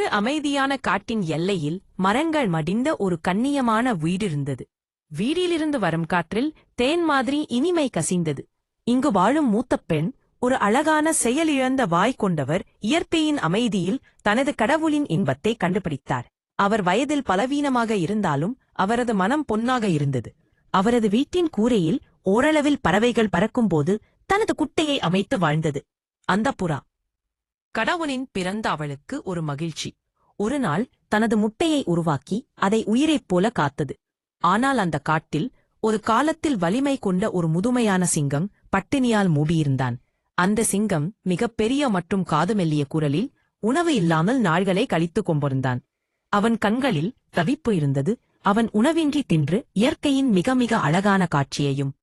ஒரு அமைதியான காட்டின் எல்லையில் மரங்கள் மடிந்த ஒரு கண்ணியமான வீடிருந்தது. வீடிலிருந்து வரும் காற்றில் தேன் மாதிரி இனிமை கசிந்தது. இங்கு வாழும் மூத்த பெண் ஒரு அழகான செயலிழந்த வாய் கொண்டவர். இயற்கையின் அமைதியில் தனது கடவுளின் இன்பத்தை கண்டுபிடித்தார். அவர் வயதில் பலவீனமாக இருந்தாலும் அவரது மனம் பொன்னாக இருந்தது. அவரது வீட்டின் கூரையில் ஓரளவில் பறவைகள் பறக்கும்போது தனது குட்டையை அமைத்து வாழ்ந்தது. அந்த புறா கடவுளின் பிறந்த அவளுக்கு ஒரு மகிழ்ச்சி. ஒரு நாள் தனது முட்டையை உருவாக்கி அதை உயிரைப் போல காத்தது. ஆனால் அந்த காட்டில் ஒரு காலத்தில் வலிமை கொண்ட ஒரு முதுமையான சிங்கம் பட்டினியால் மூடியிருந்தான். அந்த சிங்கம் மிகப்பெரிய மற்றும் காதுமெல்லிய குரலில் உணவு இல்லாமல் நாள்களை கழித்துக் கொண்டிருந்தான். அவன் கண்களில் தவிப்பு இருந்தது. அவன் உணவின்றி தின்று இயற்கையின் மிக மிக அழகான காட்சியையும்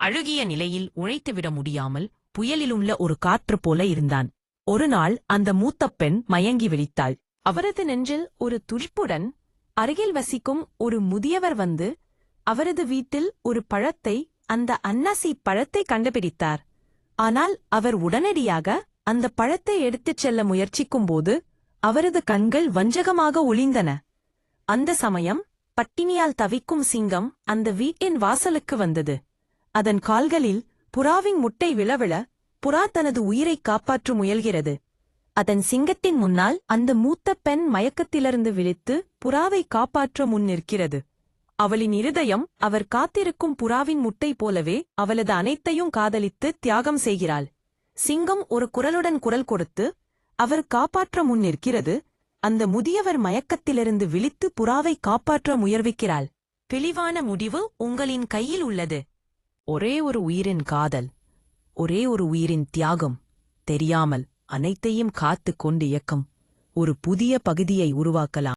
அழுகிய நிலையில் உழைத்துவிட முடியாமல் புயலிலுள்ள ஒரு காற்று போல இருந்தான். ஒரு நாள் அந்த மூத்த பெண் மயங்கி விழித்தாள். அவரது நெஞ்சில் ஒரு துடிப்புடன் அருகில் வசிக்கும் ஒரு முதியவர் வந்து அவரது வீட்டில் ஒரு பழத்தை, அந்த அன்னாசி பழத்தை கண்டுபிடித்தார். ஆனால் அவர் உடனடியாக அந்த பழத்தை எடுத்துச் செல்ல முயற்சிக்கும்போது அவரது கண்கள் வஞ்சகமாக ஒளிந்தன. அந்த சமயம் பட்டினியால் தவிக்கும் சிங்கம் அந்த வீட்டின் வாசலுக்கு வந்தது. அதன் கால்களில் புறாவின் முட்டை விழவிழ புறா தனது உயிரைக் காப்பாற்ற முயல்கிறது. அதன் சிங்கத்தின் முன்னால் அந்த மூத்த பெண் மயக்கத்திலிருந்து விழித்து புறாவை காப்பாற்ற முன் நிற்கிறது. அவளின் இருதயம் அவர் காத்திருக்கும் புறாவின் முட்டை போலவே அவளது அனைத்தையும் காதலித்து தியாகம் செய்கிறாள். சிங்கம் ஒரு குரலுடன் குரல் கொடுத்து அவர் காப்பாற்ற முன் நிற்கிறது. அந்த முதியவர் மயக்கத்திலிருந்து விழித்து புறாவை காப்பாற்ற முயற்சிக்கிறாள். தெளிவான முடிவு உங்களின் கையில் உள்ளது. ஒரே ஒரு உயிரின் காதல், ஒரே ஒரு உயிரின் தியாகம், தெரியாமல் அனைத்தையும் காத்துக் கொண்டு இயக்கம் ஒரு புதிய பகுதியை உருவாக்கலாம்.